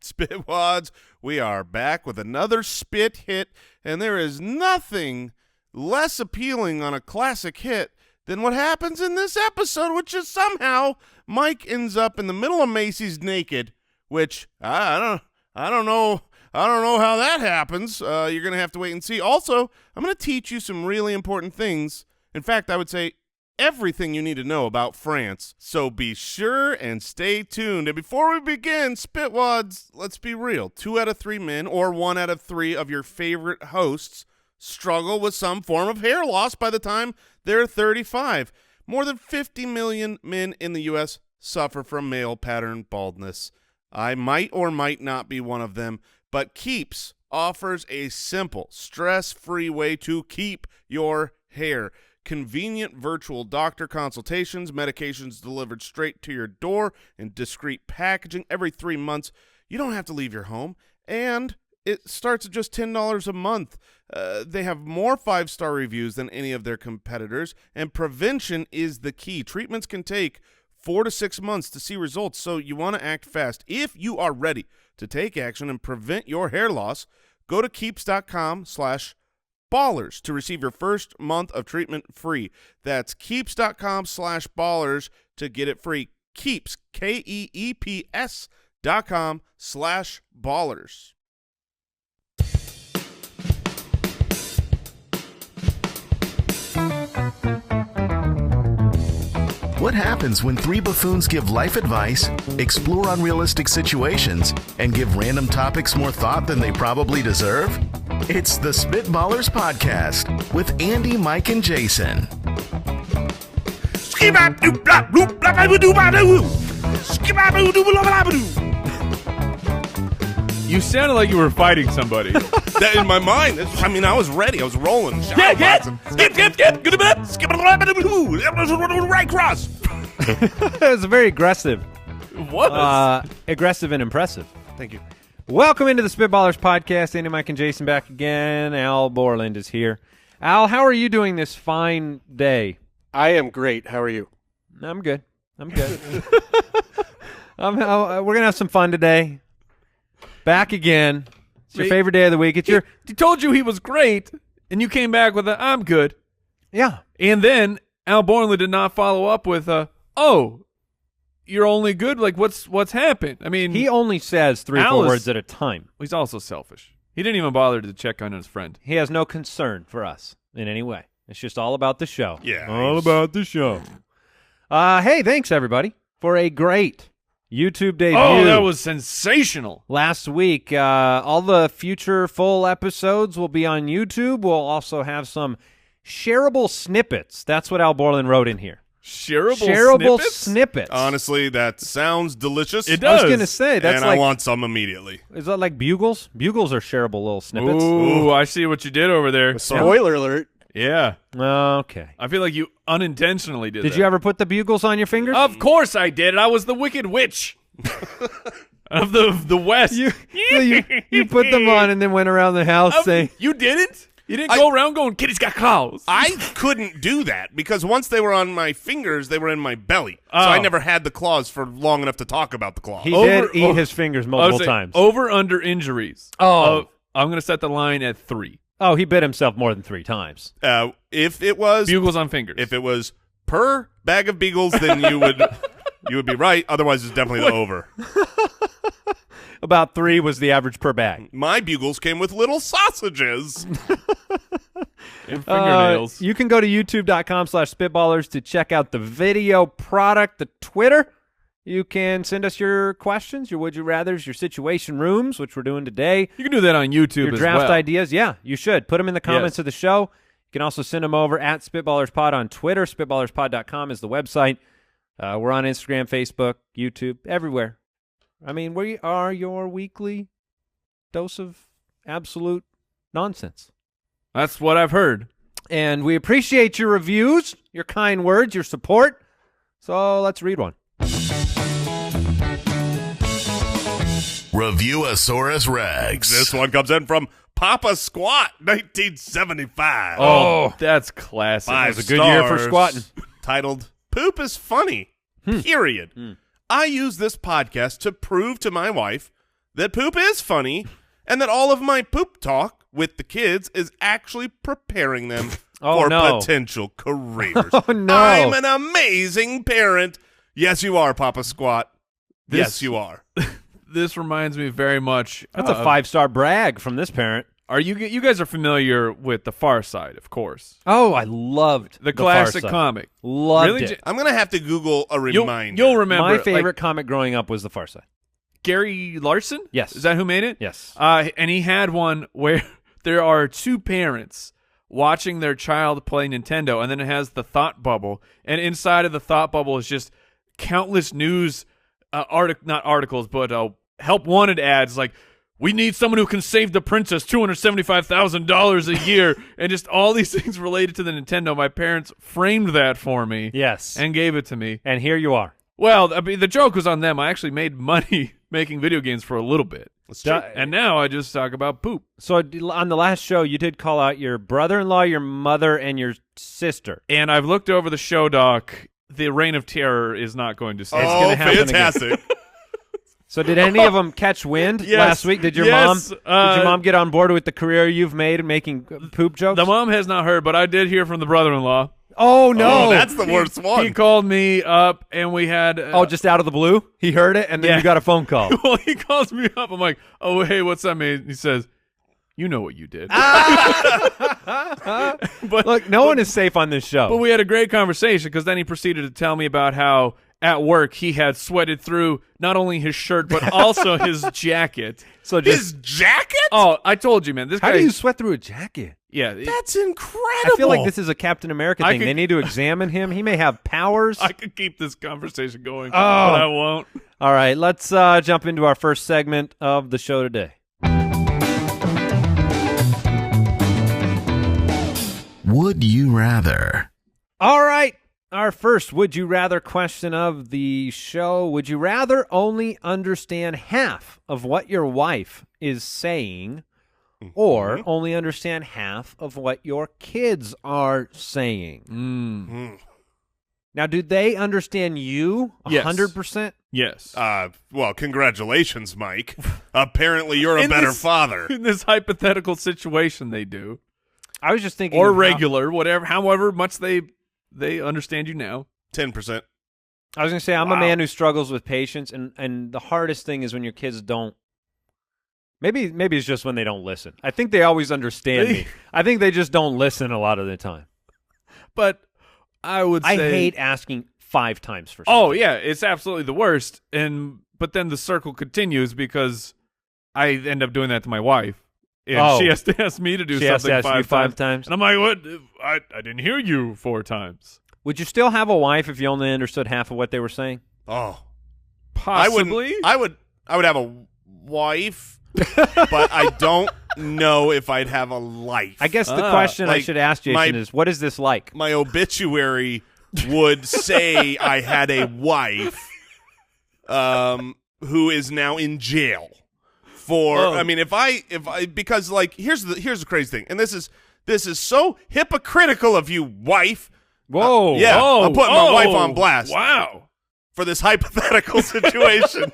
Spitwads, we are back with another spit hit, and there is nothing less appealing on a classic hit than what happens in this episode, which is somehow Mike ends up in the middle of Macy's naked, which I don't know how that happens. You're going to have to wait and see. Also, I'm going to teach you some really important things. In fact, I would say everything you need to know about France. So be sure and stay tuned. And before we begin, Spitwads, let's be real. 2 out of 3 men, or 1 out of 3 of your favorite hosts, struggle with some form of hair loss by the time they're 35. More than 50 million men in the U.S. suffer from male pattern baldness. I might or might not be one of them, but Keeps offers a simple, stress-free way to keep your hair. Convenient virtual doctor consultations, medications delivered straight to your door in discreet packaging every 3 months. You don't have to leave your home, and it starts at just $10 a month. They have more 5-star reviews than any of their competitors, and prevention is the key. Treatments can take 4 to 6 months to see results, so you want to act fast. If you are ready to take action and prevent your hair loss, go to keeps.com/ballers to receive your first month of treatment free. That's keeps.com/ballers to get it free. Keeps, KEEPS.com/ballers. What happens when 3 buffoons give life advice, explore unrealistic situations, and give random topics more thought than they probably deserve? It's the Spitballers Podcast with Andy, Mike, and Jason. You sounded like you were fighting somebody. That in my mind, I was ready. I was rolling. Skip, right cross. It was very aggressive. What? Aggressive and impressive. Thank you. Welcome into the Spitballers Podcast. Andy, Mike, and Jason back again. Al Borland is here. Al, how are you doing this fine day? I am great. How are you? I'm good. We're going to have some fun today. Back again. It's your favorite day of the week. He told you he was great, and you came back with a, I'm good. Yeah. And then Al Borland did not follow up with oh, you're only good? Like, what's happened? I mean, He only says 3 or 4 words at a time. He's also selfish. He didn't even bother to check on his friend. He has no concern for us in any way. It's just all about the show. Yeah. All about the show. Hey, thanks, everybody, for a great YouTube debut. Oh, that was sensational. Last week. All the future full episodes will be on YouTube. We'll also have some shareable snippets. That's what Al Borland wrote in here. Shareable snippets? Honestly, that sounds delicious. It does. I was going to say, that's I want some immediately. Is that like bugles? Bugles are shareable little snippets. Ooh, I see what you did over there. Spoiler alert. Yeah. Okay. I feel like you unintentionally did that. Did you ever put the bugles on your fingers? Of course I did. I was the Wicked Witch of the West. You put them on and then went around the house saying... You didn't? You didn't go around going, kitty's got claws. I couldn't do that because once they were on my fingers, they were in my belly. So I never had the claws for long enough to talk about the claws. He did eat his fingers multiple times. Over under injuries. Oh. I'm going to set the line at 3. Oh, he bit himself more than 3 times. If it was bugles on fingers. If it was per bag of beagles, then you would be right. Otherwise, it's definitely the over. About 3 was the average per bag. My bugles came with little sausages. And fingernails. You can go to youtube.com/spitballers to check out the video product, the Twitter. You can send us your questions, your would you rathers, your situation rooms, which we're doing today. You can do that on YouTube your as draft well. ideas. Yeah, you should. Put them in the comments Yes. of the show. You can also send them over at SpitballersPod on Twitter. SpitballersPod.com is the website. We're on Instagram, Facebook, YouTube, everywhere. I mean, we are your weekly dose of absolute nonsense. That's what I've heard. And we appreciate your reviews, your kind words, your support. So let's read one. Reviewosaurus Rex. This one comes in from Papa Squat, 1975. Oh, that's classic. 5 That was a good year for stars. squatting. Titled, Poop is Funny, period. I use this podcast to prove to my wife that poop is funny and that all of my poop talk with the kids is actually preparing them for potential careers. Oh, no. I'm an amazing parent. Yes, you are, Papa Squat. Yes, you are. This reminds me very much. That's a 5-star brag from this parent. Are you guys are familiar with The Far Side, of course. Oh, I loved the classic comic. Loved really? it. I'm going to have to Google a reminder. You'll remember. My favorite comic growing up was The Far Side. Gary Larson? Yes. Is that who made it? Yes. And he had one where there are two parents watching their child play Nintendo, and then it has the thought bubble, and inside of the thought bubble is just countless news not articles, but help wanted ads like, we need someone who can save the princess $275,000 a year, and just all these things related to the Nintendo. My parents framed that for me. Yes. And gave it to me. And here you are. Well, I mean, the joke was on them. I actually made money making video games for a little bit. And now I just talk about poop. So on the last show, you did call out your brother-in-law, your mother, and your sister. And I've looked over the show doc. The Reign of Terror is not going to stay. It's gonna happen fantastic. So did any of them catch wind last week? Did your mom get on board with the career you've made making poop jokes? The mom has not heard, but I did hear from the brother-in-law. Oh, no. Oh, that's the worst one. He called me up, and we had... just out of the blue? He heard it, and then you got a phone call. Well, he calls me up. I'm like, oh, hey, what's up, man? He says, you know what you did. But look, no one is safe on this show. But we had a great conversation, because then he proceeded to tell me about how at work he had sweated through not only his shirt, but also his jacket. So his jacket? Oh, I told you, man. This How guy, do you sweat through a jacket? Yeah. That's incredible. I feel like this is a Captain America thing. They need to examine him. He may have powers. I could keep this conversation going, but I won't. All right, let's jump into our first segment of the show today. Would you rather? All right, our first Would You Rather question of the show. Would you rather only understand half of what your wife is saying or only understand half of what your kids are saying? Now, do they understand you 100%? Yes. Well, congratulations, Mike. Apparently you're a better father. In this hypothetical situation, they do. I was just thinking, or regular, whatever, however much they understand you now. 10%. I was going to say, I'm a man who struggles with patience, and the hardest thing is when your kids don't. Maybe it's just when they don't listen. I think they always understand me. I think they just don't listen a lot of the time. But I would say, I hate asking 5 times for something. Oh yeah, it's absolutely the worst. But then the circle continues because I end up doing that to my wife. And she has to ask me to do something 5 times. And I'm like, what? I didn't hear you 4 times. Would you still have a wife if you only understood half of what they were saying? Oh. Possibly. I would have a wife, but I don't know if I'd have a life. I guess the question I should ask Jason is, what is this like? My obituary would say I had a wife who is now in jail. I mean, if I because like here's the crazy thing, and this is so hypocritical of you, wife. Whoa, I'm putting my wife on blast. Wow, for this hypothetical situation.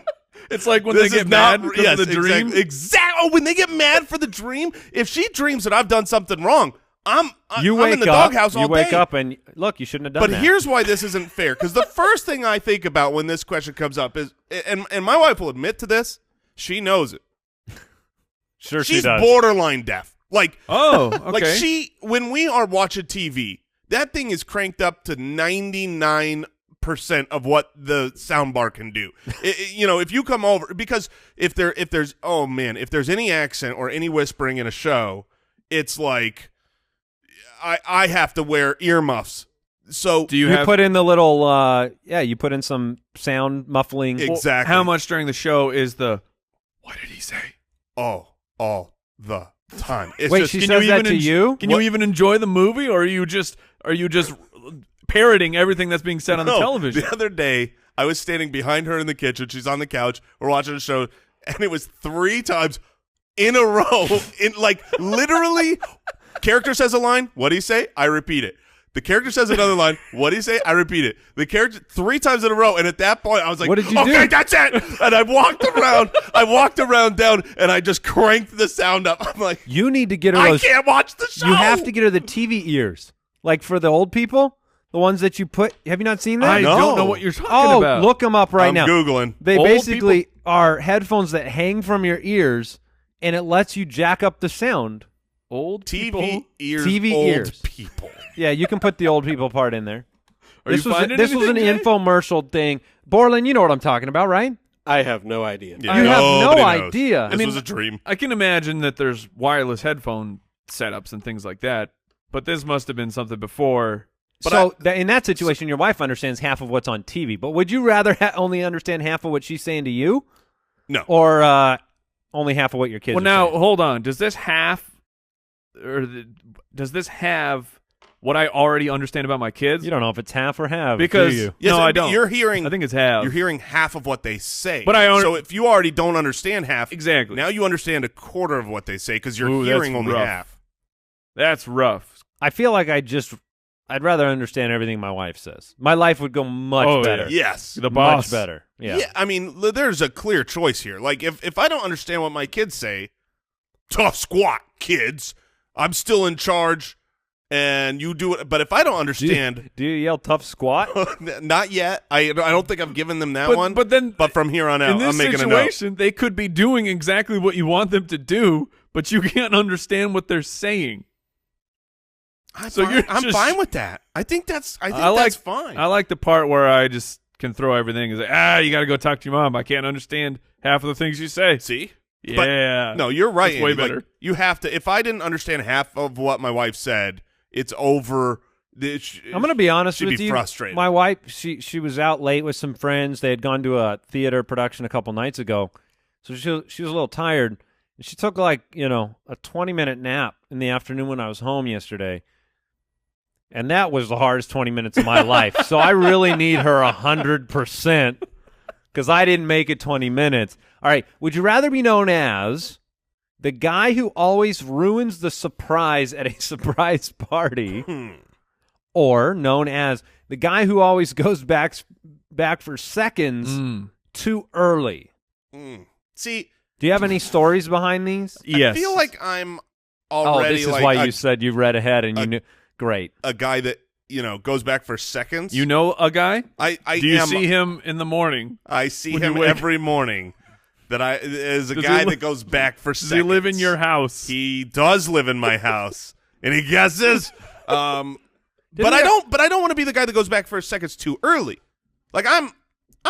It's like when they get mad for the dream. Exactly. Oh, when they get mad for the dream. If she dreams that I've done something wrong, I'm in the doghouse all day. You wake up and look, you shouldn't have done that. But here's why this isn't fair. Because the first thing I think about when this question comes up is, and my wife will admit to this, she knows it. Sure, she's she does. borderline deaf. Like, okay. Like when we are watching TV, that thing is cranked up to 99% of what the soundbar can do. If you come over, because if there's any accent or any whispering in a show, it's like I have to wear earmuffs. So do you put in the little you put in some sound muffling? Exactly. How much during the show is the what did he say? Oh, all the time. It's Wait, just, she says that to you? Can you even enjoy the movie, or are you just parroting everything that's being said on the television? The other day, I was standing behind her in the kitchen. She's on the couch. We're watching a show, and it was 3 times in a row. In like literally, character says a line. What do you say? I repeat it. The character says another line. What do you say? I repeat it. The character 3 times in a row, and at that point, I was like, What did you okay, do? that's it. And I walked around down, and I just cranked the sound up. I'm like, You need to get her I those. can't watch the show. You have to get her the TV ears, like for the old people, the ones that you put. Have you not seen that? I No. don't know what you're talking about. Look them up right I'm now. Googling. They Old basically are headphones that hang from your ears, and it lets you jack up the sound. Old TV people. ears, TV old ears. people. Yeah, you can put the old people part in there. Are you finding this was an anything, Jay? infomercial thing. Borland, you know what I'm talking about, right? I have no idea. Yeah, You have no nobody knows. idea. This was a dream. I can imagine that there's wireless headphone setups and things like that, but this must have been something before. But In that situation, your wife understands half of what's on TV. But would you rather only understand half of what she's saying to you? No. Or only half of what your kids Well, are now saying? hold on. Does this have what I already understand about my kids? You don't know if it's half or half, Because do you? Yes, no, I don't. You're hearing. I think it's half. You're hearing half of what they say. But so if you already don't understand half, Exactly. now you understand a quarter of what they say because you're Ooh, that's hearing only rough. half. That's rough. I feel like I'd rather understand everything my wife says. My life would go much better. Yes. The boss. Much better. Yeah. I mean, there's a clear choice here. Like, if I don't understand what my kids say, tough squat, kids. I'm still in charge, and you do it. But if I don't understand, Do you yell tough squat? not yet. I don't think I've given them that one. But from here on out, in this I'm making situation, they could be doing exactly what you want them to do, but you can't understand what they're saying. a note. So you're I'm just- fine with that. I think that's like that's fine. I like the part where I just can throw everything and say, you got to go talk to your mom. I can't understand half of the things you say. See? Yeah. No, you're right. It's way Andy. Like, better. you have to. If I didn't understand half of what my wife said, it's over. I'm going to be honest she'd with be you. frustrated. My wife, she was out late with some friends. They had gone to a theater production a couple nights ago, so she was a little tired. She took a 20-minute nap in the afternoon when I was home yesterday, and that was the hardest 20 minutes of my life. So I really need her 100% because I didn't make it 20 minutes. All right, would you rather be known as the guy who always ruins the surprise at a surprise party? Or known as the guy who always goes back for seconds too early. See, Do you have any stories behind these? Yes. I feel like I'm already this is like why a, you said you read ahead and you knew. Great. a guy that goes back for seconds. You know a guy? I Do you am. see him in the morning? I see when you him wake- every morning. That is a Does guy he li- that goes back for Does seconds. he live in your house? He does live in my house, and he guesses. But he I have- don't. But I don't want to be the guy that goes back for seconds too early. Like I'm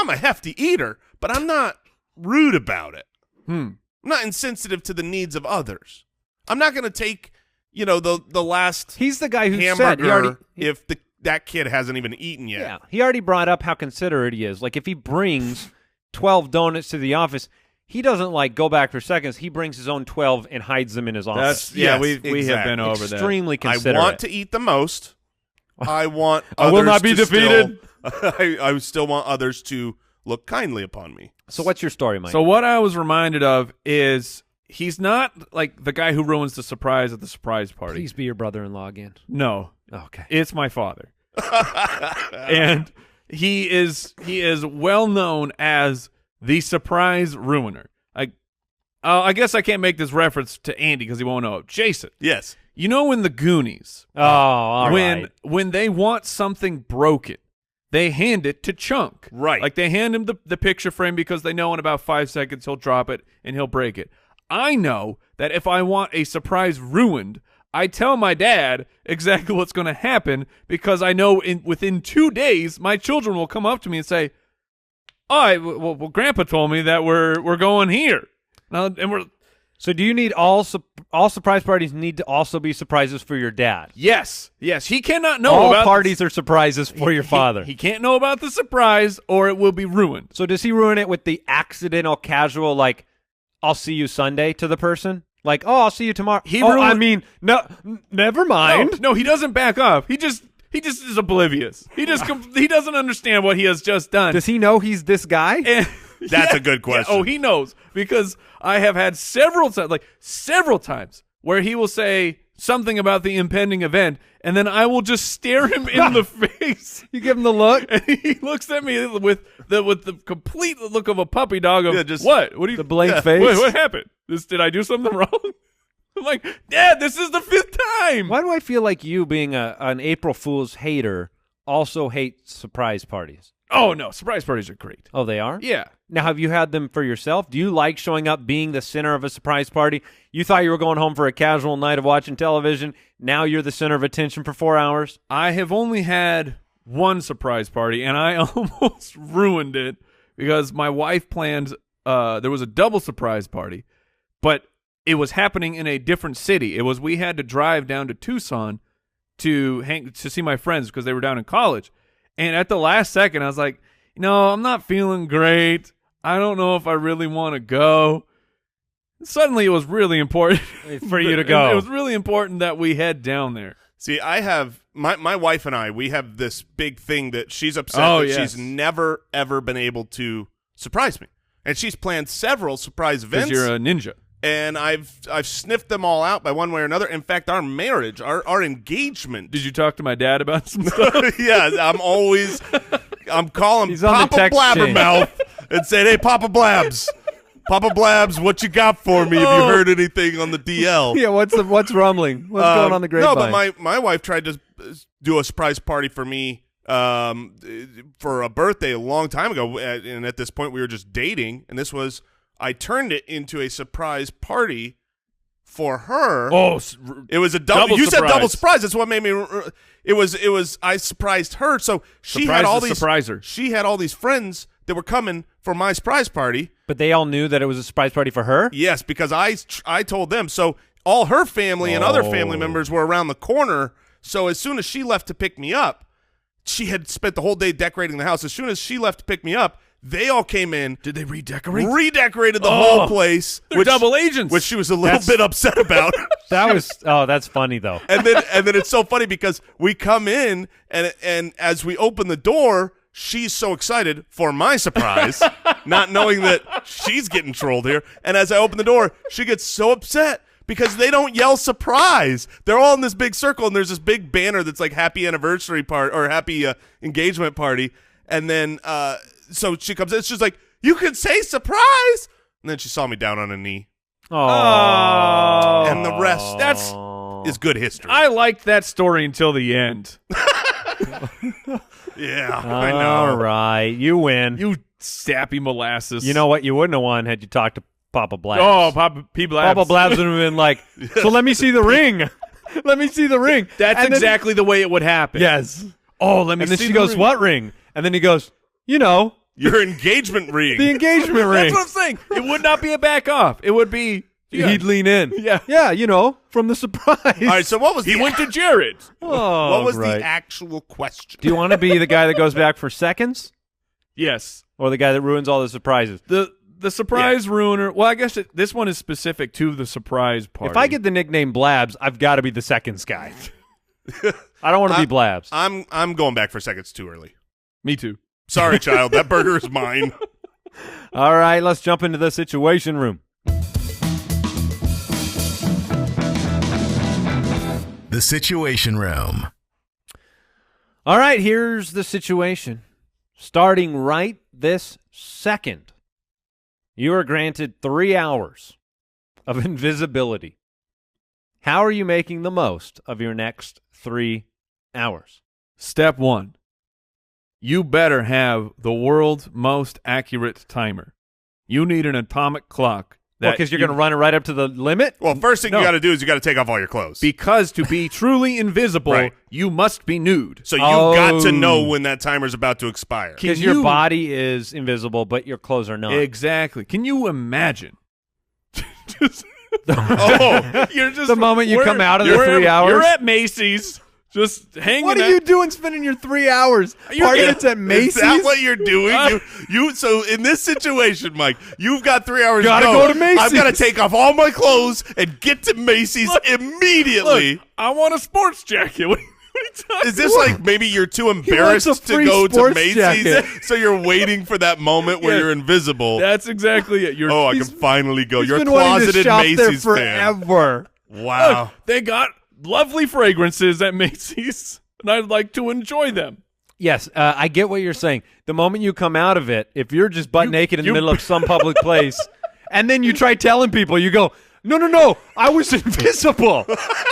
a hefty eater, but I'm not rude about it. I'm not insensitive to the needs of others. I'm not going to take the last He's the guy who said hamburger he already. if that kid hasn't even eaten yet. Yeah, he already brought up how considerate he is. Like if he brings 12 donuts to the office, he doesn't go back for seconds. He brings his own 12 and hides them in his office. Yes, we have been exactly. over that. Extremely I considerate. want to eat the most. I want. I will others not be to defeated. I still want others to look kindly upon me. So what's your story, Mike? So what I was reminded of is he's not like the guy who ruins the surprise at the surprise party. Please be your brother-in-law again. No, Okay. it's my father. And he is well known as the surprise ruiner. I guess I can't make this reference to Andy because he won't know it. Jason, Yes. you know in the Goonies, Oh, all right. when they want something broken, they hand it to Chunk. Right. Like they hand him the picture frame because they know in about 5 seconds he'll drop it and he'll break it. I know that if I want a surprise ruined, I tell my dad exactly what's going to happen because I know within 2 days my children will come up to me and say, well, Grandpa told me that we're going here. And we're So do you need all surprise parties need to also be surprises for your dad? yes. He cannot know All about parties are surprises for your father. He can't know about the surprise or it will be ruined. So does he ruin it with the accidental casual I'll see you Sunday to the person? I'll see you tomorrow. Never mind. No, he doesn't back up. He just is oblivious. He doesn't understand what he has just done. Does he know he's this guy? And- That's a good question. Oh, he knows because I have had several times where he will say something about the impending event, and then I will just stare him in the face. You give him the look, and he looks at me with the complete look of a puppy dog of what? What do you? the blank face. Wait, what happened? Did I do something wrong? I'm like, Dad, this is the 5th time. Why do I feel like you, being an April Fool's hater, also hate surprise parties? Oh no, surprise parties are great. Oh, they are? Yeah. Now, have you had them for yourself? Do you like showing up, being the center of a surprise party? You thought you were going home for a casual night of watching television. Now you're the center of attention for 4 hours? I have only had one surprise party, and I almost ruined it because my wife planned there was a double surprise party, but it was happening in a different city. We had to drive down to Tucson to see my friends because they were down in college. And at the last second, I was like, I'm not feeling great. I don't know if I really want to go. Suddenly, it was really important for you to go. It was really important that we head down there. See, I have my wife and I. We have this big thing that she's upset that she's never ever been able to surprise me, and she's planned several surprise events. Because you're a ninja. And I've sniffed them all out by one way or another. In fact, our marriage, our engagement. Did you talk to my dad about some stuff? Yeah, I'm calling He's on the Papa text Blabbermouth and saying, "Hey, Papa Blabs, Papa Blabs, what you got for me? Have you heard anything on the DL?" Yeah, what's rumbling? What's going on the grapevine? No, but my wife tried to do a surprise party for me for a birthday a long time ago, and at this point we were just dating, and I turned it into a surprise party for her. Oh, it was a double. You surprise. said double surprise. That's what made me. It was. I surprised her, so she had all these. Surpriser. She had all these friends that were coming for my surprise party. But they all knew that it was a surprise party for her? Yes, because I told them. So all her family and other family members were around the corner. So as soon as she left to pick me up, she had spent the whole day decorating the house. As soon as she left to pick me up, they all came in. Did they redecorate? Redecorated the whole place. They're double agents. Which she was a little bit upset about. That's funny though. And then it's so funny because we come in and as we open the door, she's so excited for my surprise, not knowing that she's getting trolled here. And as I open the door, she gets so upset because they don't yell surprise. They're all in this big circle, and there's this big banner that's like happy anniversary party or happy engagement party. And then so she comes in, she's like, "You can say surprise." And then she saw me down on a knee. Oh. And the rest is good history. I liked that story until the end. Yeah, I know. All right, you win. You sappy molasses. You know what? You wouldn't have won had you talked to Papa Blabs. Oh, Papa P. Blabs. Papa Blabs would have been like, "So let me see the ring. Let me see the ring." That's exactly the way it would happen. Yes. Oh, let me And then see she the goes, ring. "What ring?" And then he goes, Your engagement ring. the engagement ring. That's what I'm saying. It would not be a back off. It would be He'd lean in. Yeah. Yeah, from the surprise. All right, so what was He went to Jared. Oh, what was right. the actual question? Do you want to be the guy that goes back for seconds, Yes. or the guy that ruins all the surprises? The surprise ruiner. Well, I guess this one is specific to the surprise party. If I get the nickname Blabs, I've got to be the seconds guy. I don't want to be Blabs. I'm going back for seconds too early. Me too. Sorry, child. That burger is mine. All right, let's jump into the situation room. The Situation Room. All right, here's the situation. Starting right this second, you are granted 3 hours of invisibility. How are you making the most of your next 3 hours? Step 1. You better have the world's most accurate timer. You need an atomic clock. Because you're going to run it right up to the limit? Well, first thing you got to do is you got to take off all your clothes. Because to be truly invisible, Right. you must be nude. So you got to know when that timer's about to expire. Because your body is invisible, but your clothes are not. Exactly. Can you imagine? You're just the moment you come out of the 3 hours. You're at Macy's, just hanging What are you doing spending your 3 hours? It's at Macy's? Is that what you're doing? So in this situation, Mike, you've got 3 hours Gotta to go to Macy's. I've got to take off all my clothes and get to Macy's immediately. Look, I want a sports jacket. What are you talking Is this like maybe you're too wants embarrassed a to free go to sports Macy's, jacket. so you're waiting for that moment where Yeah. you're invisible? That's exactly it. I can finally go. He's You're a been wanting to closeted shop there Macy's fan. forever. Wow. Look, they got lovely fragrances at Macy's, and I'd like to enjoy them. Yes, I get what you're saying. The moment you come out of it, if you're just butt naked in the middle of some public place, and then you try telling people, you go, no, I was invisible.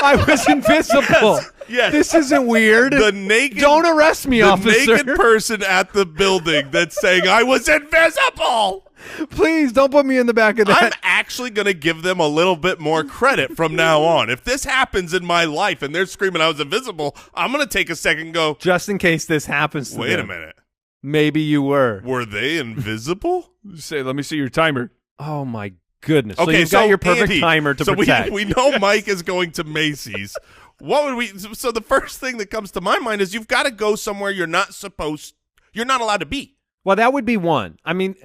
I was invisible. Yes. This isn't weird. Don't arrest me, officer. The naked person at the building that's saying, I was invisible. Please don't put me in the back of that. I'm actually going to give them a little bit more credit from now on. If this happens in my life and they're screaming I was invisible, I'm going to take a second and go, just in case this happens to wait them. a minute. Maybe you were. Were they invisible? Say, let me see your timer. Oh, my goodness. Okay, so you've got your perfect Andy, timer to protect. We know Mike is going to Macy's. What would we? So the first thing that comes to my mind is you've got to go somewhere you're not allowed to be. Well, that would be one. I mean,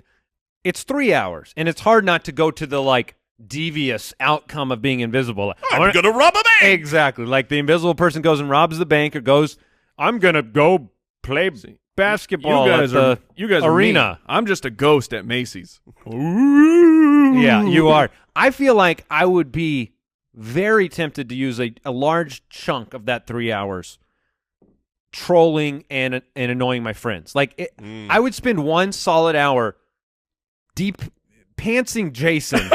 it's 3 hours, and it's hard not to go to the, like, devious outcome of being invisible. I'm going to rob a bank. Exactly. Like the invisible person goes and robs the bank or goes, I'm going to go play basketball at the arena. Are I'm just a ghost at Macy's. Yeah, you are. I feel like I would be very tempted to use a large chunk of that 3 hours trolling and annoying my friends. Like, I would spend 1 solid hour deep pantsing Jason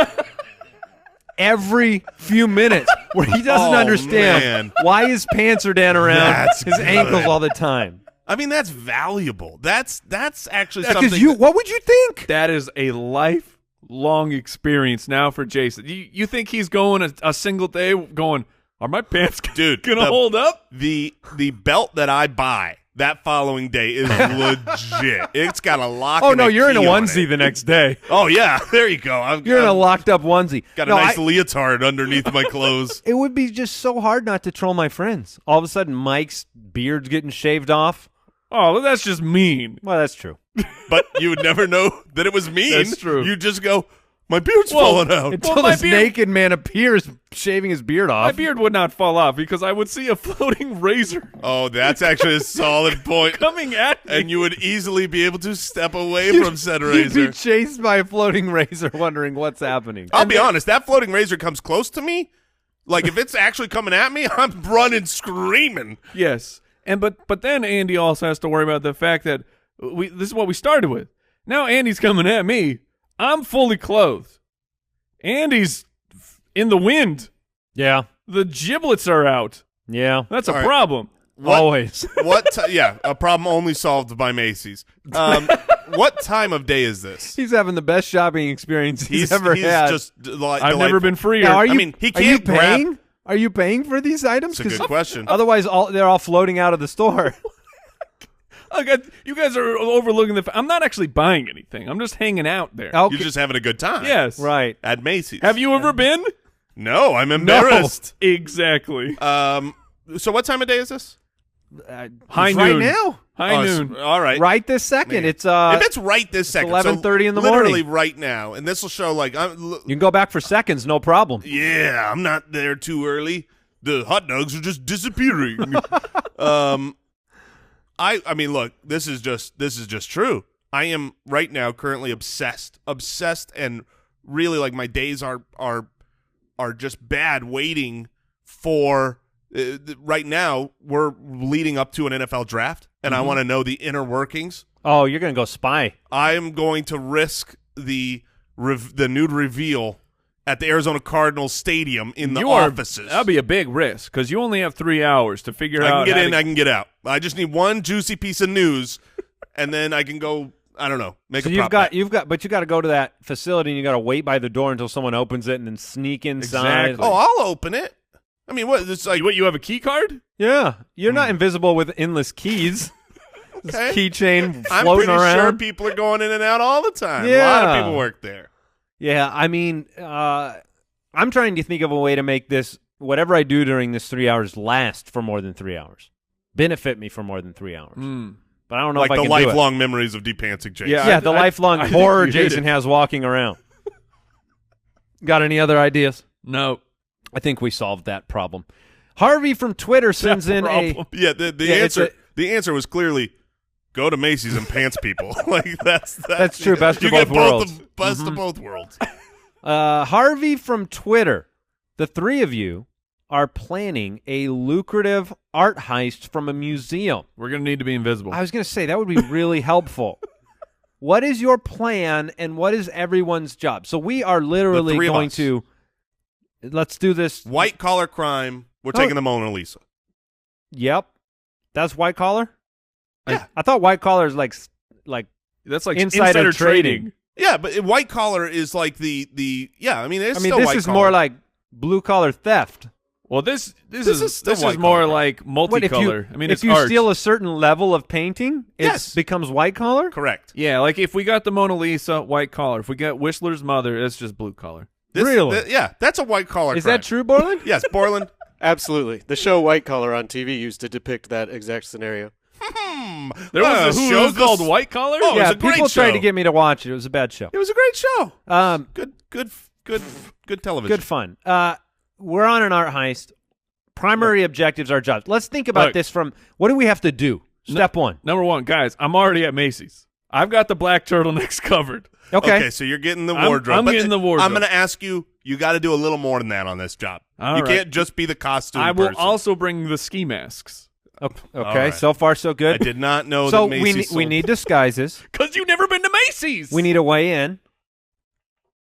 every few minutes where he doesn't understand why his pants are down around his ankles all the time. I mean, that's valuable. That's actually something. Because what would you think? That is a lifelong experience now for Jason. You think he's going a single day going, are my pants gonna hold up? The belt that I buy that following day is legit. It's got a lock. Oh, no, you're in a key on onesie it. the next day. Oh, yeah. There you go. You're in a locked-up onesie. Got a nice leotard underneath my clothes. It would be just so hard not to troll my friends. All of a sudden, Mike's beard's getting shaved off. Oh, well, that's just mean. Well, that's true. But you would never know that it was mean. That's true. You just go, my beard's falling out. Until this naked man appears shaving his beard off. My beard would not fall off because I would see a floating razor. Oh, that's actually a solid point. Coming at me. And you would easily be able to step away from said razor. You'd be chased by a floating razor wondering what's happening. I'll be honest, that floating razor comes close to me. Like, if it's actually coming at me, I'm running screaming. Yes. But then Andy also has to worry about the fact that this is what we started with. Now Andy's coming at me. I'm fully clothed. Andy's in the wind. Yeah. The giblets are out. Yeah. That's a problem. Always. A problem only solved by Macy's. What time of day is this? He's having the best shopping experience he's ever had. Just I've never been freer. Now, he can't grab. Are you paying for these items? That's a good question. Otherwise, they're all floating out of the store. You guys are overlooking I'm not actually buying anything. I'm just hanging out there. Okay. You're just having a good time. Yes. Right. At Macy's. Have you ever been? No, I'm embarrassed. No, exactly. So what time of day is this? High noon. Right now. High noon. All right. Right this second. Man. It's if it's right this second, 11:30 in the literally morning. right now, and this will show like you can go back for seconds, no problem. Yeah, I'm not there too early. The hot dogs are just disappearing. I mean, look, this is just true. I am right now currently obsessed, and really like my days are just bad waiting for. Right now, we're leading up to an NFL draft, and I want to know the inner workings. Oh, you're going to go spy. I am going to risk the nude reveal at the Arizona Cardinals Stadium in the offices. That'd be a big risk because you only have 3 hours to figure out. I can get in, I can get out. I just need one juicy piece of news, and then I can go. I don't know. Make a prop bet. But you got to go to that facility, and you got to wait by the door until someone opens it, and then sneak inside. Exactly. Oh, I'll open it. I mean, what? It's like, what, you have a key card? Yeah. You're not invisible with endless keys. okay. Keychain I'm floating pretty around. sure people are going in and out all the time. Yeah. A lot of people work there. Yeah, I mean, I'm trying to think of a way to make this, whatever I do during this 3 hours, last for more than 3 hours. Benefit me for more than 3 hours. But I don't know if I can do it. Like the lifelong memories of depantsing Jason. Yeah, the lifelong horror Jason Jason has walking around. Got any other ideas? No. I think we solved that problem. Harvey from Twitter sends in the answer was clearly go to Macy's and pants people. Like that's true. Best you of both get worlds. Best of both worlds. Harvey from Twitter. The three of you are planning a lucrative art heist from a museum. We're going to need to be invisible. I was going to say, that would be really helpful. What is your plan, and what is everyone's job? So we are literally going to – let's do this. White-collar crime. We're taking the Mona Lisa. Yep. That's white-collar? Yeah. I thought white-collar is like that's like insider trading. Yeah, but white-collar is like the yeah, I mean, it's still this white-collar. is more like blue-collar theft. Well, this is is white more collar. like multicolor. I mean, if it's you art. steal a certain level of painting, Yes. it becomes white collar. Correct. Yeah, like if we got the Mona Lisa, white collar. If we got Whistler's mother, it's just blue collar. Really? Yeah, that's a white-collar Is crime. that true, Borland? Yes, Borland. Absolutely. The show White Collar on TV used to depict that exact scenario. There was a who show is this? called White Collar. Oh, it was Yeah, a great people tried show. to get me to watch it. It was a bad show. It was a great show. Good television. Good fun. We're on an art heist. Primary objectives are jobs. Let's think about Look. this from what do we have to do? Step one. Number one, guys, I'm already at Macy's. I've got the black turtlenecks covered. Okay. So you're getting the I'm- wardrobe. I'm But getting the wardrobe. I'm going to ask you. You got to do a little more than that on this job. All you right. can't just be the costume I will person. also bring the ski masks Okay. right. So far, so I good. did not know So that we Macy's we sold- need disguises. because you've never been to Macy's. We need a way in.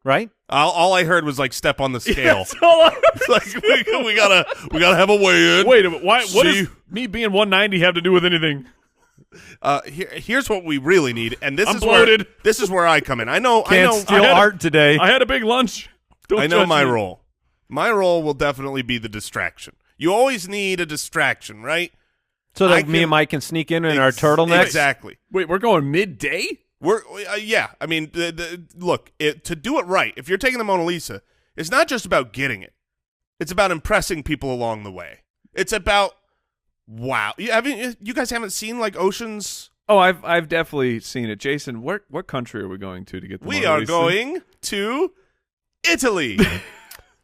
Right. All I heard was like step on the scale. That's all I- It's like we gotta have a weigh in. Wait a minute. Why? What See? does me being 190 have to do with anything? Here's what we really need, and I'm bloated. This is where I come in. I know. Can't steal I had- art today. I had a big lunch. Don't I know judge my me. role. My role will definitely be the distraction. You always need a distraction, right? So I that me can- and Mike can sneak in our turtlenecks. Exactly. Wait, we're going midday? We're yeah. I mean, look, to do it right. If you're taking the Mona Lisa, it's not just about getting it. It's about impressing people along the way. It's about wow. You guys haven't seen like Ocean's? Oh, I've definitely seen it. Jason, what country are we going to get the We Mona are Lisa? going to Italy.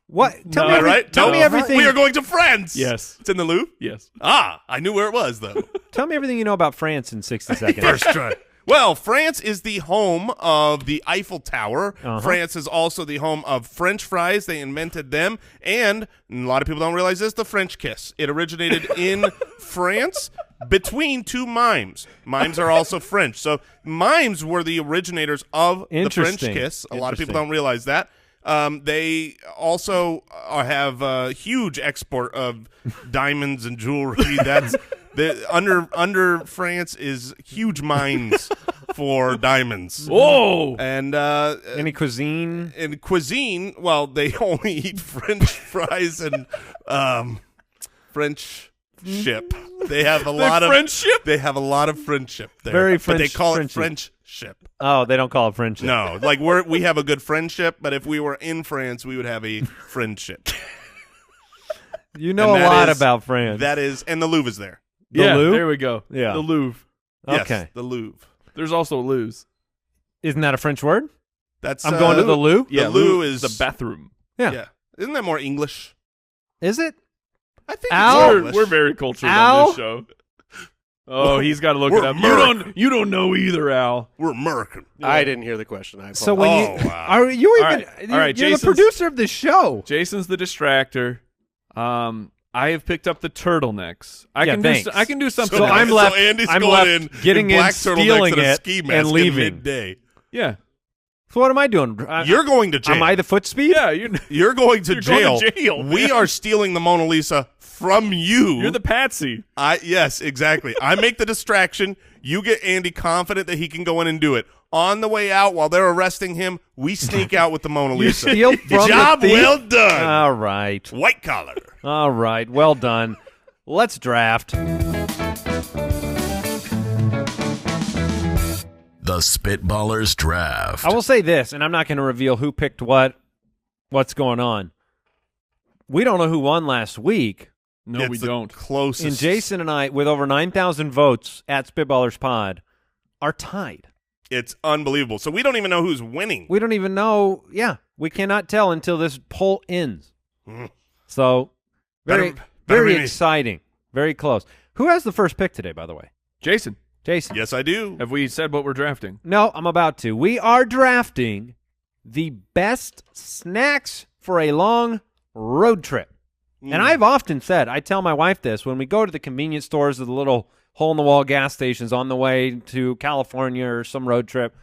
What? Tell No, me, right? tell me No. everything. We are going to France. Yes. It's in the Louvre. Yes. Ah, I knew where it was though. Tell me everything you know about France in 60 seconds. First try. Well, France is the home of the Eiffel Tower. France is also the home of French fries. They invented them. And a lot of people don't realize this, the French kiss. It originated in France between two mimes. Mimes are also French. So mimes were the originators of the French Interesting. kiss. A lot of people Interesting. don't realize that. They also have a huge export of diamonds and jewelry. That's under France is huge mines for diamonds. Whoa. And Any cuisine? in cuisine, well, they only eat French fries and French ship. They have a lot of friendship? They have a lot of friendship there. Very but they French- call it Frenchy. French ship. Oh, they don't call it friendship. No, like we have a good friendship, but if we were in France, we would have a friendship. You know And a that lot is- about France. That is, and the Louvre is there. The yeah, Louvre? there we go. Yeah. The Louvre. Yes, Okay. the Louvre. There's also Lou's. Isn't that a French word? That's I'm going to the Lou? The Lou is the bathroom. Yeah. Isn't that more English? Is it? I think Al? it's English. We're very cultured Al? on this show. Oh, he's got to look We're it up. American. You don't know either, Al. We're American. I didn't hear the question. I apologize. So when Oh, you wow. are you All even right. All right, you're the Jason's- producer of the show. Jason's the distractor. I have picked up the turtlenecks. I Yeah, can thanks. do. I can do something. So else. I'm left- Andy's I'm going left in getting in, black turtlenecks stealing and a it, ski mask and at leaving. midday. Yeah. So what am I doing? You're going to jail. Am I the foot speed? Yeah. You're going to You're jail. going to jail, We man. are stealing the Mona Lisa from you. You're the patsy. Yes, exactly. I make the distraction. You get Andy confident that he can go in and do it. On the way out, while they're arresting him, we sneak out with the Mona You Lisa. steal from Job the thief? well done. All right. White collar. All right. Well done. Let's draft. The Spitballers Draft. I will say this, and I'm not going to reveal who picked what's going on. We don't know who won last week. No, we It's the don't. Closest. And Jason and I, with over 9,000 votes at Spitballers Pod, are tied. It's unbelievable. So we don't even know who's winning. We don't even know. Yeah, we cannot tell until this poll ends. Mhm. So, very, Better very be me. exciting. Very close. Who has the first pick today, by the way? Jason, Jason. Yes, I do. have we said what we're drafting? No, I'm about to. We are drafting the best snacks for a long road trip. And I've often said, I tell my wife this, when we go to the convenience stores or the little hole-in-the-wall gas stations on the way to California or some road trip,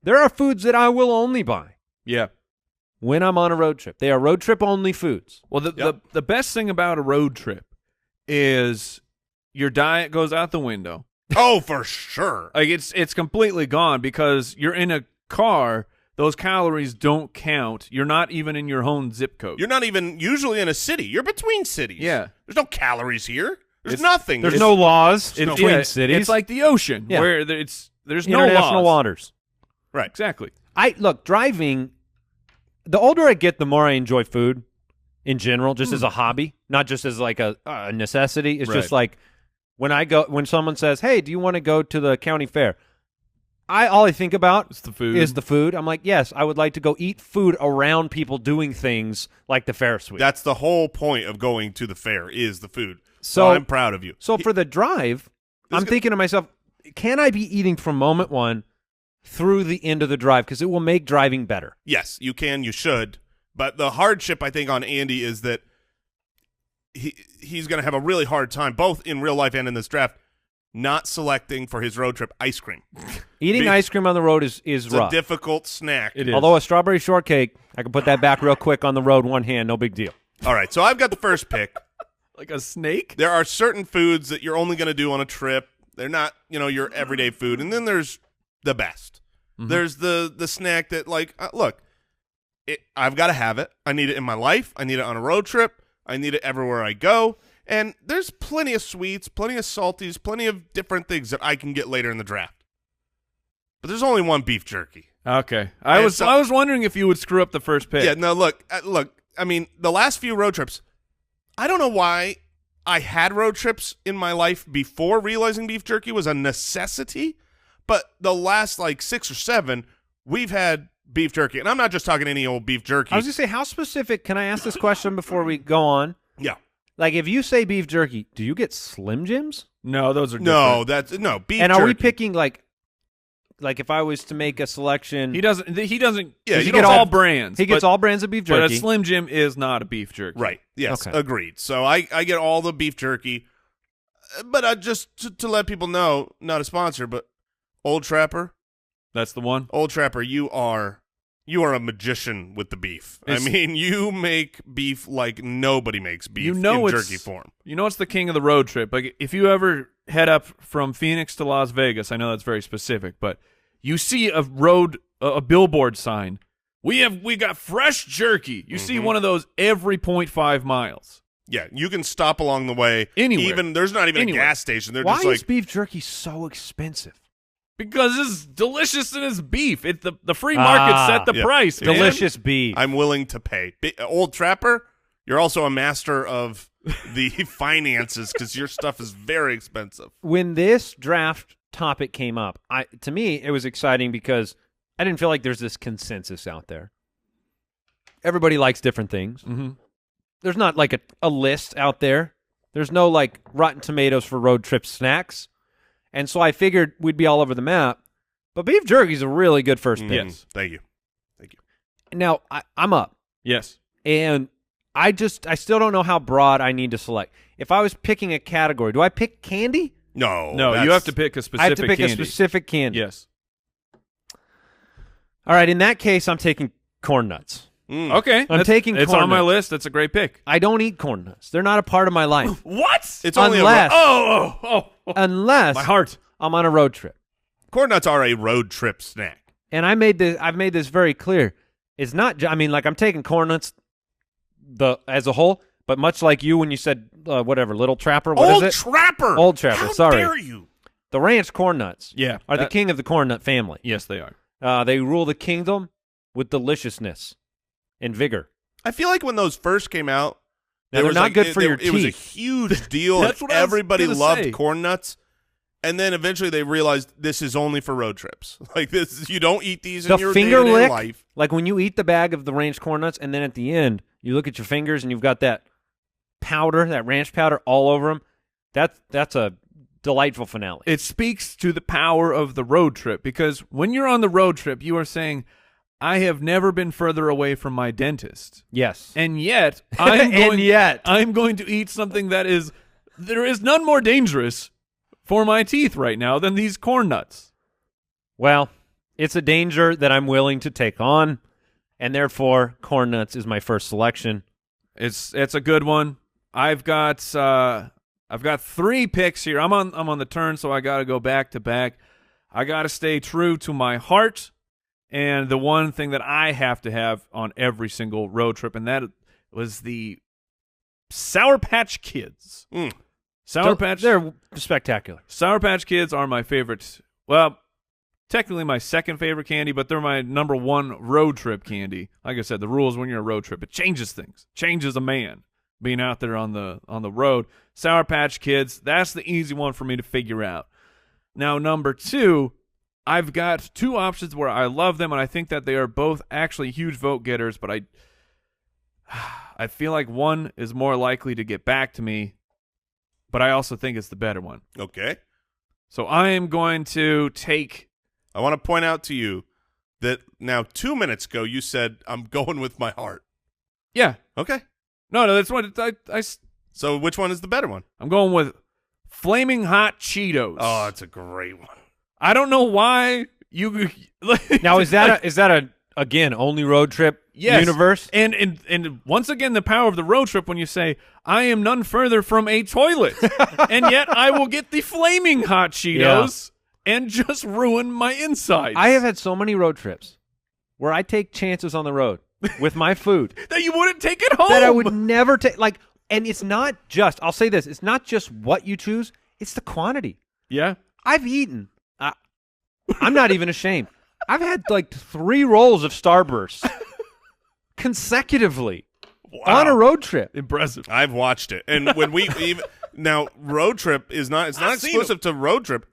there are foods that I will only buy Yeah. when I'm on a road trip. They are road trip-only foods. Well, the best thing about a road trip is your diet goes out the window. Oh, for sure. Like it's completely gone because you're in a car. Those calories don't count. You're not even in your own zip code. You're not even usually in a city. You're between cities. Yeah. There's no calories here. There's nothing. There's no laws It's- between yeah, cities. It's like the ocean Yeah. where there's no international laws. waters. Right. Exactly. Look, driving, the older I get, the more I enjoy food in general, just as a hobby, not just as like a necessity. It's just like when someone says, hey, do you want to go to the county fair? All I think about It's the food. is the food. I'm like, yes, I would like to go eat food around people doing things like the Ferris wheel. That's the whole point of going to the fair is the food. So- I'm proud of you. So for the drive, I'm thinking to myself, can I be eating from moment one through the end of the drive? Because it will make driving better. Yes, you can. You should. But the hardship, I think, on Andy is that he's going to have a really hard time, both in real life and in this draft, not selecting for his road trip ice cream. Eating ice cream on the road is It's rough. a difficult snack. It is. Although a strawberry shortcake, I can put that back real quick on the road, one hand, no big deal. All right, so I've got the first pick. Like a snake? There are certain foods that you're only going to do on a trip. They're not, your everyday food. And then there's the best. Mm-hmm. There's the snack that, look, I've got to have it. I need it in my life. I need it on a road trip. I need it everywhere I go. And there's plenty of sweets, plenty of salties, plenty of different things that I can get later in the draft. But there's only one beef jerky. Okay. I was wondering if you would screw up the first pick. Yeah, no, look, I mean, the last few road trips, I don't know why I had road trips in my life before realizing beef jerky was a necessity, but the last, 6 or 7, we've had beef jerky. And I'm not just talking any old beef jerky. I was going to say, how specific, can I ask this question before we go on? Yeah. Like, if you say beef jerky, do you get Slim Jims? No, those are No, different. beef jerky. And are we picking, like if I was to make a selection, He doesn't. Yeah, he you gets don't all have- brands. he gets but, all brands of beef But jerky. a Slim Jim is not a beef jerky. Right. Yes, Okay. agreed. So I get all the beef jerky. But just to let people know, not a sponsor, but Old Trapper, That's the one. Old Trapper, you are a magician with the beef. I mean, you make beef like nobody makes beef in jerky form. You know it's the king of the road trip. Like if you ever head up from Phoenix to Las Vegas, I know that's very specific, but you see a billboard sign. We got fresh jerky. You see one of those every 0.5 miles. Yeah, you can stop along the way. Anywhere. There's not even Anywhere. a gas station. They're Why just like, is beef jerky so expensive? Because it's delicious and it's beef. The free market set the yeah. price, man. Delicious beef. I'm willing to pay. Old Trapper, you're also a master of the finances because your stuff is very expensive. When this draft topic came up, to me, it was exciting because I didn't feel like there's this consensus out there. Everybody likes different things. Mm-hmm. There's not like a list out there. There's no like Rotten Tomatoes for road trip snacks. And so I figured we'd be all over the map. But beef jerky is a really good first pick. Yes. Thank you. Now, I'm up. Yes. And I still don't know how broad I need to select. If I was picking a category, do I pick candy? No, You have to pick a specific I have to pick candy. a specific candy. Yes. All right, in that case, I'm taking corn nuts. Okay. taking It's corn on my nuts. list. That's a great pick. I don't eat corn nuts. They're not a part of my life. What? It's only Unless- Oh. Unless My heart. I'm on a road trip. corn nuts are a road trip snack. And I've made this very clear. It's not, I'm taking corn nuts as a whole, but much like you when you said, Little Trapper, what Old is it? Trapper. Old Trapper, How sorry. dare you? The ranch corn nuts Yeah. are the king of the corn nut family. Yes, they are. They rule the kingdom with deliciousness and vigor. I feel like when those first came out, Now, there they're was not good for your It was a teeth. huge deal. That's and what I was everybody gonna loved say. corn nuts. And then eventually they realized this is only for road trips. Like this, you don't eat these The in your finger day-to-day lick, life. like when you eat the bag of the ranch corn nuts, and then at the end, you look at your fingers and you've got that powder, that ranch powder all over them. That's a delightful finale. It speaks to the power of the road trip because when you're on the road trip, you are saying, I have never been further away from my dentist. Yes. And yet, I'm going to eat something there is none more dangerous for my teeth right now than these corn nuts. Well, it's a danger that I'm willing to take on, and therefore corn nuts is my first selection. It's a good one. I've got 3 picks here. I'm on the turn, so I got to go back to back. I got to stay true to my heart and the one thing that I have to have on every single road trip, and that was the Sour Patch Kids. They're spectacular. Sour Patch Kids are my favorite. Well, technically my second favorite candy, but they're my number 1 road trip candy. Like I said, the rules when you're on a road trip, it changes things. Changes a man being out there on the road. Sour Patch Kids, that's the easy one for me to figure out. Now, number 2, I've got 2 options where I love them, and I think that they are both actually huge vote getters, but I feel like one is more likely to get back to me, but I also think it's the better one. Okay. So I am going to take... I want to point out to you that now 2 minutes ago you said, I'm going with my heart. Yeah. Okay. No, that's what So which one is the better one? I'm going with Flaming Hot Cheetos. Oh, it's a great one. I don't know why you... Now, is that a again, only road trip universe? And once again, the power of the road trip when you say, I am none further from a toilet, and yet I will get the Flaming Hot Cheetos and just ruin my insides. I have had so many road trips where I take chances on the road with my food. That you wouldn't take it home. That I would never take. And it's not just, I'll say this, it's not just what you choose, it's the quantity. Yeah. I've eaten, I'm not even ashamed. I've had 3 rolls of Starburst consecutively on a road trip. Impressive. I've watched it. And when we even now road trip is not exclusive to road trip.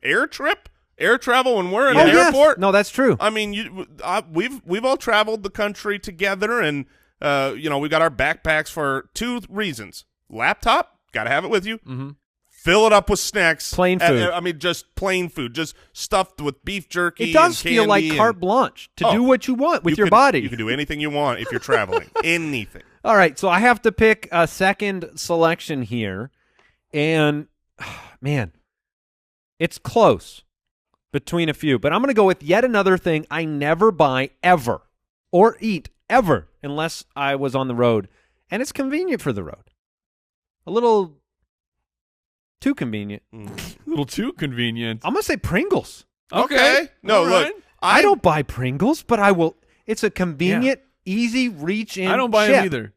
Air travel when we're in an airport. No, that's true. I mean, we've all traveled the country together, and we got our backpacks for 2 reasons. Laptop, got to have it with you. Mm-hmm. Fill it up with snacks. Plain food. Just plain food, just stuffed with beef jerky. It does and feel like candy carte blanche to do what you want with your body. You can do anything you want if you're traveling. Anything. All right, so I have to pick a second selection here, and man, it's close between a few, but I'm going to go with yet another thing I never buy ever or eat ever unless I was on the road, and it's convenient for the road. A little too convenient. A little too convenient. I'm going to say Pringles. Okay. No, All right. look. I don't buy Pringles, but I will. It's a convenient, easy reach-in I don't buy chip them either.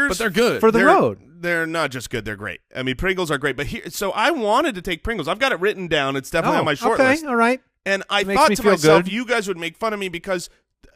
But they're good. for the road. They're not just good; they're great. I mean, Pringles are great. But so I wanted to take Pringles. I've got it written down. It's definitely on my short list. All right. And I Makes thought me to feel myself, good. you guys would make fun of me because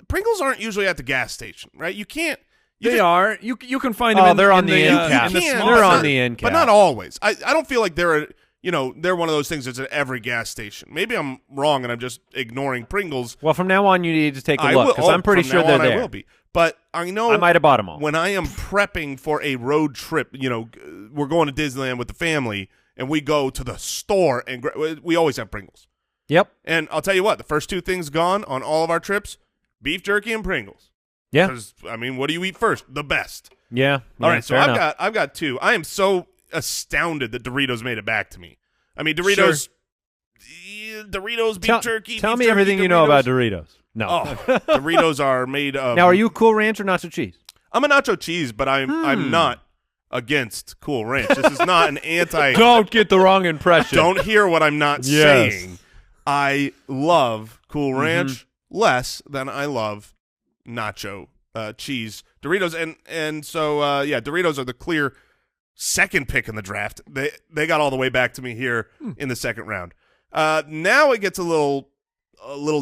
Pringles aren't usually at the gas station, right? You can't. They are. You can find them. They're on the in end cap. in the You can, small They're but on not- the end cap. but not always. I don't feel like they're one of those things that's at every gas station. Maybe I'm wrong and I'm just ignoring Pringles. Well, from now on, you need to take a I look will. because I'm pretty From sure now they're on there. I will be. But I know I might have bought them all. when I am prepping for a road trip, we're going to Disneyland with the family, and we go to the store, and we always have Pringles. Yep. And I'll tell you what, the first 2 things gone on all of our trips, beef jerky and Pringles. Yeah. Because, I mean, what do you eat first? The best. Yeah. All right, so fair enough. I've got 2. I am so astounded that Doritos made it back to me. I mean, Doritos, beef jerky. Tell beef me jerky, everything you know about Doritos. No. Oh, Doritos are made of. Now, are you a Cool Ranch or nacho cheese? I'm a nacho cheese, but I'm not against Cool Ranch. This is not an anti. Don't get the wrong impression. Don't hear what I'm not Yes. saying. I love Cool Ranch less than I love nacho cheese Doritos, and so Doritos are the clear second pick in the draft. They got all the way back to me here in the second round. Now it gets a little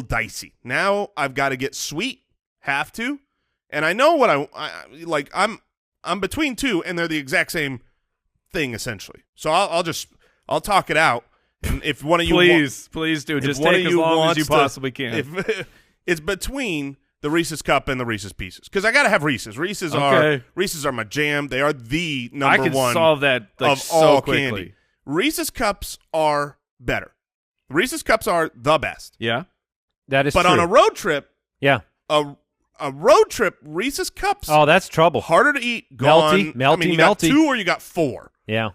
dicey. Now I've got to get sweet, have to, and I know what I like. I'm between 2, and they're the exact same thing essentially. So I'll talk it out. And if one of you please do. Just take as long as you possibly can. If it's between the Reese's Cup and the Reese's Pieces, because I gotta have Reese's. Reese's are my jam. They are the number I can one solve that of so all quickly. candy. Reese's Cups are better. Reese's Cups are the best. Yeah. That is But true. on a road trip, yeah. a a road trip, Reese's Cups, Oh, that's trouble. harder to eat, gone. Melty, you got melty. 2 or you got 4. Yeah,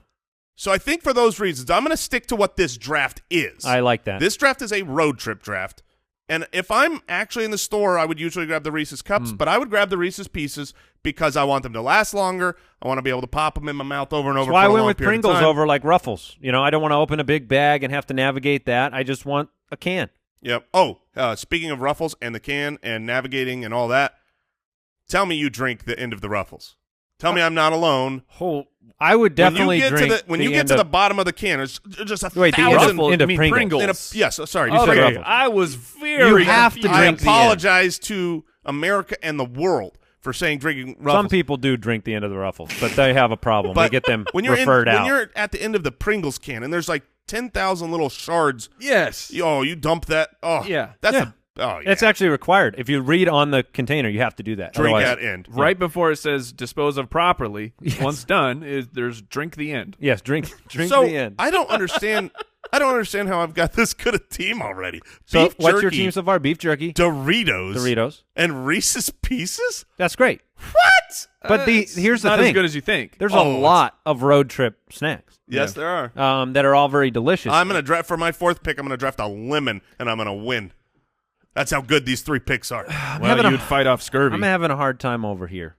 So I think for those reasons, I'm going to stick to what this draft is. I like that. This draft is a road trip draft. And if I'm actually in the store, I would usually grab the Reese's Cups, but I would grab the Reese's Pieces because I want them to last longer. I want to be able to pop them in my mouth over and over. That's why I for a went long with period of Pringles time. over like Ruffles. You know, I don't want to open a big bag and have to navigate that. I just want a can. Yep. Oh, speaking of Ruffles and the can and navigating and all that, tell me you drink the end of the Ruffles. Tell me I'm not alone. I would definitely drink. When you get to the bottom of the can, there's just a Wait, the end of- thousand. end of you mean Pringles. Pringles. Yes, sorry. You said Okay, Ruffles. I was very You have to confused. I drink the end. apologize to America and the world for saying drinking Ruffles. Some people do drink the end of the Ruffles, but they have a problem. But We get them when you're referred out. when you're at the end of the Pringles can and there's like 10,000 little shards. Yes. You dump that. Oh, Yeah. That's Yeah. yeah. It's actually required. If you read on the container, you have to do that. drink Otherwise- that end. Right before it says dispose of properly, once done, there's drink the end. Yes, drink So the end. I don't understand. I don't understand how I've got this good a team already. So Beef what's your jerky, team so far? Beef jerky, Doritos, and Reese's Pieces. That's great. What? But here's the not thing. as good as you think. There's Oh, a lot of road trip snacks Yes, there are. that are all very delicious. I'm gonna draft for my 4th pick. I'm gonna draft a lemon, and I'm gonna win. That's how good these 3 picks are. Well, you'd fight off scurvy. I'm having a hard time over here.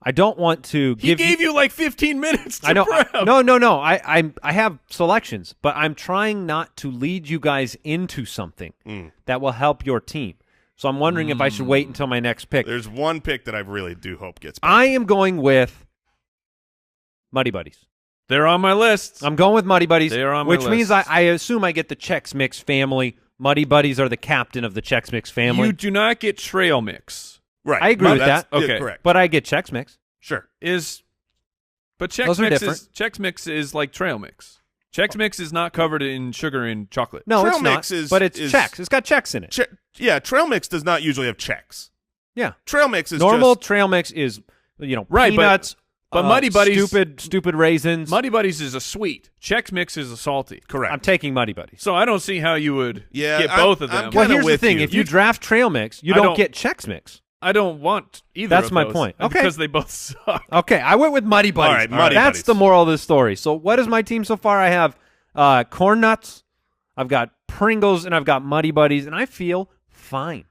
I don't want to he give gave you like 15 minutes to I know. prep. No. I have selections, but I'm trying not to lead you guys into something that will help your team. So I'm wondering if I should wait until my next pick. There's one pick that I really do hope gets picked. I am going with Muddy Buddies. They're on my list. I'm going with Muddy Buddies, They are on my which means list. I assume I get the Chex Mix family. Muddy Buddies are the captain of the Chex Mix family. You do not get trail mix. Right. I agree with That's- that. yeah, Okay. correct. But I get Chex Mix. Sure. But Chex Those are Mix different. Chex Mix is like trail mix. Chex Mix is not covered in sugar and chocolate. No, Trail it's not. Mix is- but it's is- Chex. It's got Chex in it. Yeah, Trail Mix does not usually have checks. Yeah. Trail Mix is Normal just trail mix is, Right, peanuts. but Muddy Buddies- stupid raisins. Muddy Buddies is a sweet. Chex Mix is a salty. correct. I'm taking Muddy Buddies. So I don't see how you would Yeah, get I'm- both of I'm them. kinda Well, here's the with thing: you. if you draft trail mix, you I don't don't- get Chex Mix. I don't want either That's of my those, point. Okay. Because they both suck. Okay, I went with Muddy Buddies. All right, Muddy That's Buddies. the moral of the story. So, what is my team so far? I have Corn Nuts, I've got Pringles, and I've got Muddy Buddies, and I feel fine.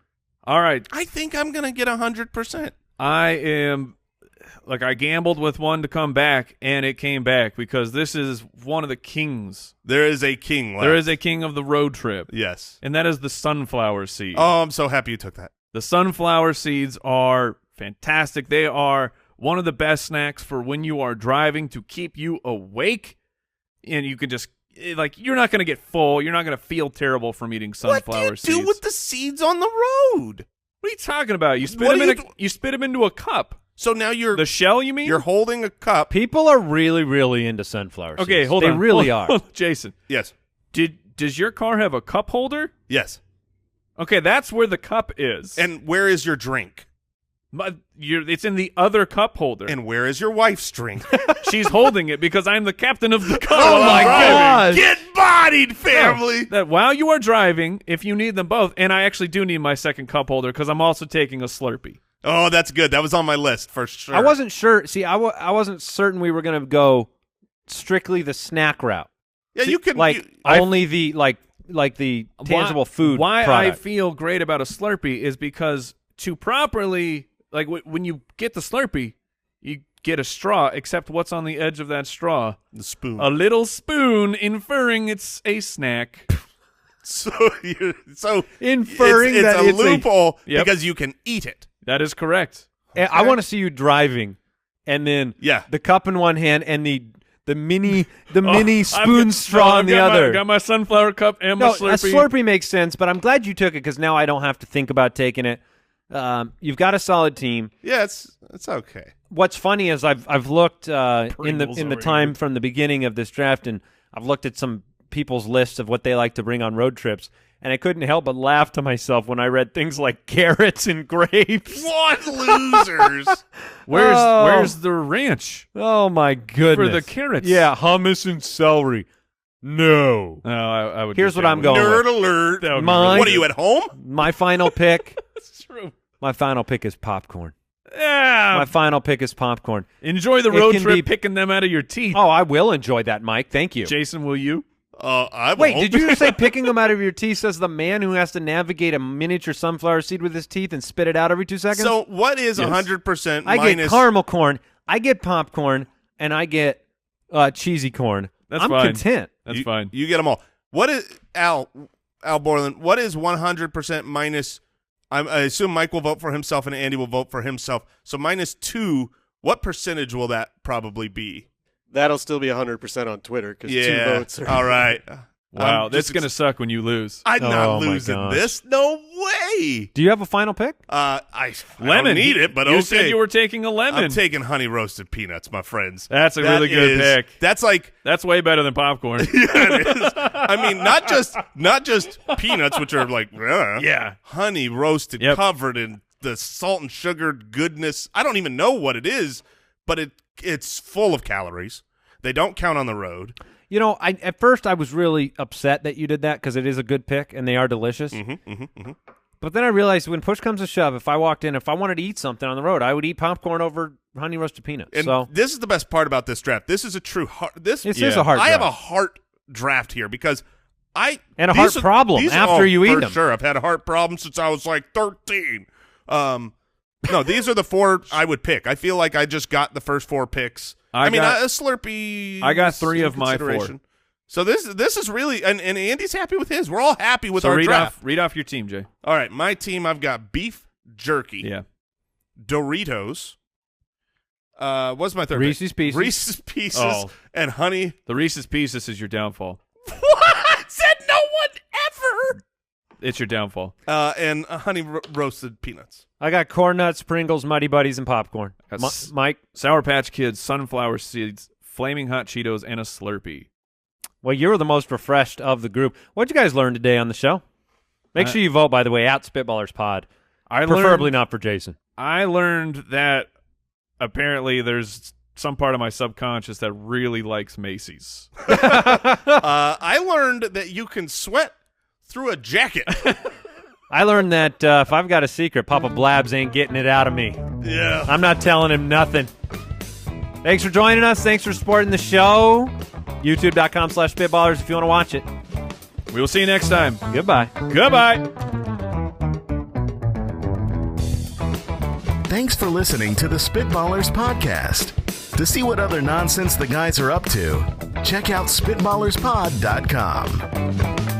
All right. I think I'm going to get 100%. I gambled with one to come back, and it came back because this is one of the kings. There is a king left. There is a king of the road trip, Yes. and that is the sunflower seed. Oh, I'm so happy you took that. The sunflower seeds are fantastic. They are one of the best snacks for when you are driving to keep you awake, and you can just you're not going to get full. You're not going to feel terrible from eating sunflower What do you seeds. do with the seeds on the road? What are you talking about? You spit What them do in you you spit them into a cup. So now The shell, you mean? you're holding a cup. People are really, really into sunflower seeds. Okay, hold they on. They really Hold are. on. Jason, Yes. does your car have a cup holder? Yes. Okay, that's where the cup is. And where is your drink? It's in the other cup holder. And where is your wife's drink? She's holding it because I'm the captain of the cup. Oh, my God. Get bodied, family. That while you are driving, if you need them both, and I actually do need my second cup holder because I'm also taking a Slurpee. Oh, that's good. That was on my list for sure. I wasn't sure. See, I wasn't certain we were going to go strictly the snack route. Yeah, you can. Only the the tangible food. Why product. I feel great about a Slurpee is because to properly, when you get the Slurpee, you get a straw, except what's on the edge of that straw? the spoon. A little spoon, inferring it's a snack. So Inferring it's that a it's loophole Yep. because you can eat it. That is correct. I want to see you driving, and then Yeah. the cup in one hand and the mini I've spoon got- straw I've in the got other. Got my sunflower cup and my No, Slurpee. a Slurpee makes sense, but I'm glad you took it because now I don't have to think about taking it. You've got a solid team. Yeah, it's okay. What's funny is I've looked in Pringles the over time here. from the beginning of this draft, and I've looked at some people's lists of what they like to bring on road trips, and I couldn't help but laugh to myself when I read things like carrots and grapes. What losers? Where's the ranch? Oh my goodness! For the carrots. yeah, hummus and celery. No. No, I would. Here's get what that I'm one. going Nerd with. alert. That would be Mine- What are you at home? My final pick. That's true. My final pick is popcorn. Yeah. My final pick is popcorn. Enjoy the It road can trip be- picking them out of your teeth. Oh, I will enjoy that, Mike. Thank you. Jason, will you? I Wait, won't. did you just say picking them out of your teeth says the man who has to navigate a miniature sunflower seed with his teeth and spit it out every 2 seconds? So what is Yes. 100% I minus? get caramel corn, I get popcorn, and I get cheesy corn. That's I'm fine. content. That's you, fine. You get them all. What is Al Borland? What is 100% minus? I assume Mike will vote for himself and Andy will vote for himself. So -2. What percentage will that probably be? That'll still be 100% on Twitter because 2 votes are all right. Wow, that's going to suck when you lose. I'm Oh, not my losing gosh. this. No way. Do you have a final pick? I Lemon. don't need it, but you okay. said you were taking a lemon. I'm taking honey roasted peanuts, my friends. That's a That really good is- pick. That's like That's way better than popcorn. yeah, it is. I mean, not just peanuts, which are like Yeah. honey roasted, Yep. covered in the salt and sugar goodness. I don't even know what it is, but it's full of calories. They don't count on the road. You know, at first I was really upset that you did that because it is a good pick and they are delicious. But then I realized when push comes to shove, if I walked in, if I wanted to eat something on the road, I would eat popcorn over honey roasted peanuts. And so this is the best part about this draft. This is a true heart. This This is a heart I have draft. a heart draft here because And a these heart problem after you eat for them. Sure, I've had a heart problem since I was like 13. No, these are the 4 I would pick. I feel like I just got the first 4 picks. I mean, got- a Slurpee. I got 3 of my 4. consideration. So this is really and Andy's happy with his. We're all happy with So our read draft. off your team, Jay. All right, my team. I've got beef jerky, Yeah. Doritos. What's my third? Reese's pick? Pieces. Reese's Pieces Oh. and honey. The Reese's Pieces is your downfall. What? Said no one ever. It's your downfall. And honey roasted peanuts. I got corn nuts, Pringles, Muddy Buddies, and popcorn. That's- Mike, Sour Patch Kids, sunflower seeds, flaming hot Cheetos, and a Slurpee. well, you're the most refreshed of the group. What'd you guys learn today on the show? Make sure you vote, by the way, at Spitballers Pod. Preferably not for Jason. I learned that apparently there's some part of my subconscious that really likes Macy's. I learned that you can sweat through a jacket. I learned that if I've got a secret, Papa Blabs ain't getting it out of me. Yeah. I'm not telling him nothing. Thanks for joining us. Thanks for supporting the show. YouTube.com/Spitballers if you want to watch it. We will see you next time. Goodbye. Goodbye. Thanks for listening to the Spitballers Podcast. To see what other nonsense the guys are up to, check out SpitballersPod.com.